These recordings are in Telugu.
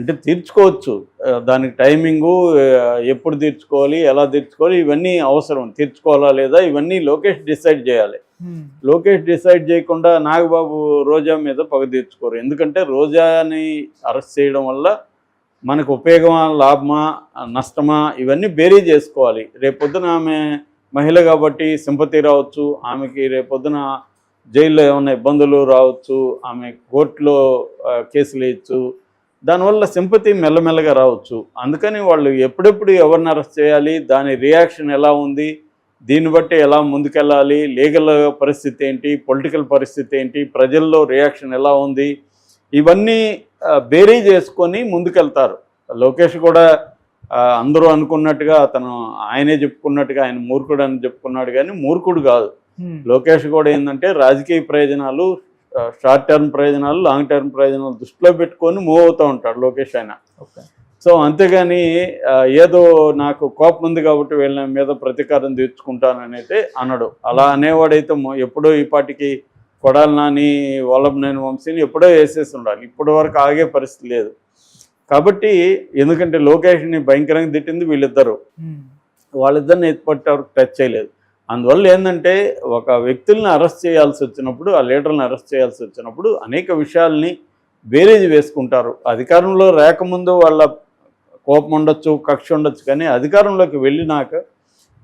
అంటే తీర్చుకోవచ్చు. దానికి టైమింగు ఎప్పుడు తీర్చుకోవాలి, ఎలా తీర్చుకోవాలి ఇవన్నీ అవసరం. తీర్చుకోవాలా లేదా ఇవన్నీ లోకేష్ డిసైడ్ చేయాలి. లోకేష్ డిసైడ్ చేయకుండా నాగబాబు రోజా మీద పగ తీర్చుకోరు. ఎందుకంటే రోజాని అరెస్ట్ చేయడం వల్ల మనకు ఉపయోగమా, లాభమా, నష్టమా ఇవన్నీ బేరీ చేసుకోవాలి. రేపొద్దున ఆమె మహిళ కాబట్టి సింపతి రావచ్చు, ఆమెకి రేపొద్దున జైల్లో ఏమైనా ఇబ్బందులు రావచ్చు, ఆమె కోర్టులో కేసులు వేయచ్చు, దానివల్ల సింపతి మెల్లమెల్లగా రావచ్చు. అందుకని వాళ్ళు ఎప్పుడెప్పుడు ఎవరిని అరెస్ట్ చేయాలి, దాని రియాక్షన్ ఎలా ఉంది, దీన్ని బట్టి ఎలా ముందుకెళ్ళాలి, లీగల్ పరిస్థితి ఏంటి, పొలిటికల్ పరిస్థితి ఏంటి, ప్రజల్లో రియాక్షన్ ఎలా ఉంది, ఇవన్నీ బేరీ చేసుకొని ముందుకెళ్తారు. లోకేష్ కూడా అందరూ అనుకున్నట్టుగా ఆయనే చెప్పుకున్నట్టుగా ఆయన మూర్ఖుడు అని చెప్పుకున్నాడు, కానీ మూర్ఖుడు కాదు. లోకేష్ కూడా ఏంటంటే రాజకీయ ప్రయోజనాలు, షార్ట్ టర్మ్ ప్రయోజనాలు, లాంగ్ టర్మ్ ప్రయోజనాలు దృష్టిలో పెట్టుకొని మూవ్ అవుతూ ఉంటాడు లోకేష్ ఆయన. సో అంతేగాని ఏదో నాకు కోపం ఉంది కాబట్టి వీళ్ళ మీద ప్రతీకారం తీర్చుకుంటానని అయితే అనడు. అలా అనేవాడైతే ఎప్పుడో ఈ పాటికి కొడాలి నాని, వల్లభనేని వంశీని ఎప్పుడో వేసేసి ఉండాలి. ఇప్పటి వరకు ఆగే పరిస్థితి లేదు. కాబట్టి ఎందుకంటే లోకేష్ని భయంకరంగా తిట్టింది వీళ్ళిద్దరు, వాళ్ళిద్దరిని ఎత్తుపట్టే వరకు టచ్ చేయలేదు. అందువల్ల ఏంటంటే ఒక వ్యక్తుల్ని అరెస్ట్ చేయాల్సి వచ్చినప్పుడు, ఆ లీడర్ని అరెస్ట్ చేయాల్సి వచ్చినప్పుడు అనేక విషయాల్ని బేరీజ్ వేసుకుంటారు. అధికారంలో రాకముందు వాళ్ళ కోపం ఉండొచ్చు, కక్ష ఉండొచ్చు, కానీ అధికారంలోకి వెళ్ళినాక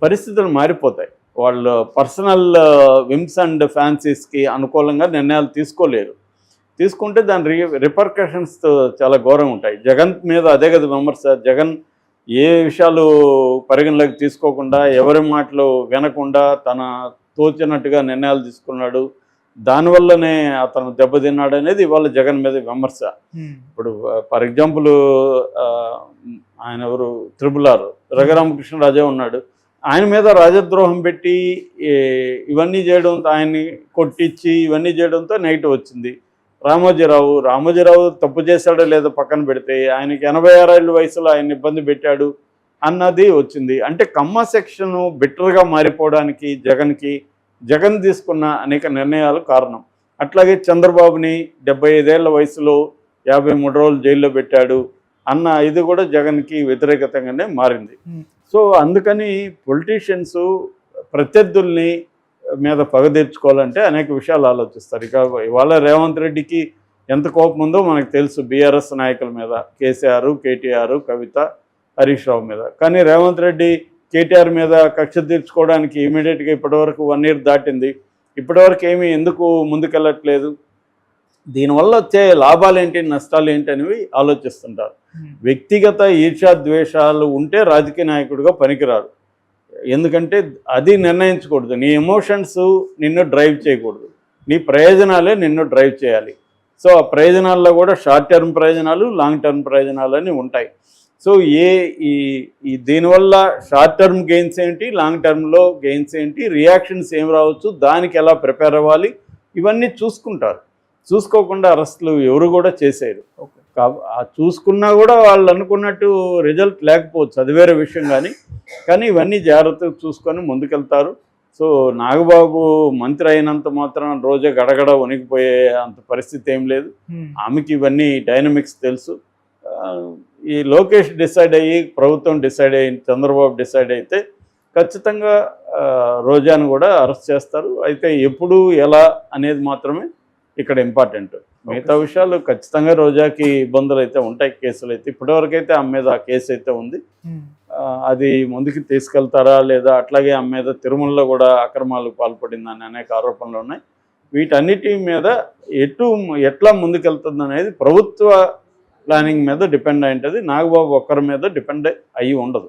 పరిస్థితులు మారిపోతాయి. వాళ్ళు పర్సనల్ విమ్స్ అండ్ ఫ్యాన్సీస్కి అనుకూలంగా నిర్ణయాలు తీసుకోలేరు. తీసుకుంటే దాని రిపర్కషన్స్ చాలా ఘోరంగా ఉంటాయి. జగన్ మీద అదే కదా విమర్శ. జగన్ ఏ విషయాలు పరిగణలోకి తీసుకోకుండా, ఎవరి మాటలు వినకుండా తన తోచినట్టుగా నిర్ణయాలు తీసుకున్నాడు, దానివల్లనే అతను దెబ్బతిన్నాడు అనేది ఇవాళ జగన్ మీద విమర్శ. ఇప్పుడు ఫర్ ఎగ్జాంపుల్ ఆయన ఎవరు, RRR రఘురామకృష్ణరాజే ఉన్నాడు. ఆయన మీద రాజద్రోహం పెట్టి ఇవన్నీ చేయడంతో, ఆయన్ని కొట్టించి ఇవన్నీ చేయడంతో నెగిటివ్ వచ్చింది. రామోజీరావు తప్పు చేశాడో లేదో పక్కన పెడితే ఆయనకి 86 ఏళ్ళ వయసులో ఆయన ఇబ్బంది పెట్టాడు అన్నది వచ్చింది. అంటే కమ్మ సెక్షను బెటర్గా మారిపోవడానికి జగన్ తీసుకున్న అనేక నిర్ణయాలు కారణం. అట్లాగే చంద్రబాబుని 75 ఏళ్ళ వయసులో 53 రోజులు జైల్లో పెట్టాడు అన్న ఇది కూడా జగన్కి వ్యతిరేకతంగానే మారింది. సో అందుకని పొలిటీషియన్స్ ప్రత్యర్థుల్ని మీద పగ తీర్చుకోవాలంటే అనేక విషయాలు ఆలోచిస్తారు. ఇక ఇవాళ రేవంత్ రెడ్డికి ఎంత కోపం ఉందో మనకు తెలుసు, బీఆర్ఎస్ నాయకుల మీద, కేసీఆర్, కేటీఆర్, కవిత, హరీష్ రావు మీద. కానీ రేవంత్ రెడ్డి కేటీఆర్ మీద కక్ష తీర్చుకోవడానికి ఇమీడియట్గా ఇప్పటివరకు 1 year దాటింది, ఇప్పటివరకు ఎందుకు ముందుకెళ్ళట్లేదు, దీనివల్ల వచ్చే లాభాలు ఏంటి, నష్టాలు ఏంటి అనేవి ఆలోచిస్తుంటారు. వ్యక్తిగత ఈర్ష్యాద్వేషాలు ఉంటే రాజకీయ నాయకుడిగా పనికిరారు. ఎందుకంటే అది నిర్ణయించకూడదు. నీ ఎమోషన్స్ నిన్ను డ్రైవ్ చేయకూడదు, నీ ప్రయోజనాలే నిన్ను డ్రైవ్ చేయాలి. సో ఆ ప్రయోజనాల్లో కూడా షార్ట్ టర్మ్ ప్రయోజనాలు, లాంగ్ టర్మ్ ప్రయోజనాలు అని ఉంటాయి. సో దీనివల్ల షార్ట్ టర్మ్ గెయిన్స్ ఏంటి, లాంగ్ టర్మ్లో గెయిన్స్ ఏంటి, రియాక్షన్స్ ఏం రావచ్చు, దానికి ఎలా ప్రిపేర్ అవ్వాలి, ఇవన్నీ చూసుకుంటారు. చూసుకోకుండా అరెస్టులు ఎవరు కూడా చేసేరు. చూసుకున్నా కూడా వాళ్ళు అనుకున్నట్టు రిజల్ట్ లేకపోవచ్చు, అది వేరే విషయం. కానీ ఇవన్నీ జాగ్రత్తగా చూసుకొని ముందుకెళ్తారు. సో నాగబాబు మంత్రి అయినంత మాత్రం రోజే గడగడ వణికిపోయే అంత పరిస్థితి ఏం లేదు. ఆమెకి ఇవన్నీ డైనమిక్స్ తెలుసు. ఈ లోకేష్ డిసైడ్ అయ్యి, ప్రభుత్వం డిసైడ్ అయ్యి, చంద్రబాబు డిసైడ్ అయితే ఖచ్చితంగా రోజాను కూడా అరెస్ట్ చేస్తారు. అయితే ఎప్పుడు ఎలా అనేది మాత్రమే ఇక్కడ ఇంపార్టెంట్. మిగతా విషయాలు ఖచ్చితంగా రోజాకి ఇబ్బందులు అయితే ఉంటాయి. కేసులు అయితే ఇప్పటివరకైతే ఆమె మీద ఆ కేసు అయితే ఉంది. అది ముందుకు తీసుకెళ్తారా లేదా, అట్లాగే ఆమె మీద తిరుమలలో కూడా అక్రమాలకు పాల్పడిందని అనేక ఆరోపణలు ఉన్నాయి. వీటన్నిటి మీద ఎట్లా ముందుకెళ్తుంది అనేది ప్రభుత్వ ప్లానింగ్ మీద డిపెండ్ అయి ఉంటుంది. నాగబాబు ఒక్కరి మీద డిపెండ్ అయ్యి ఉండదు.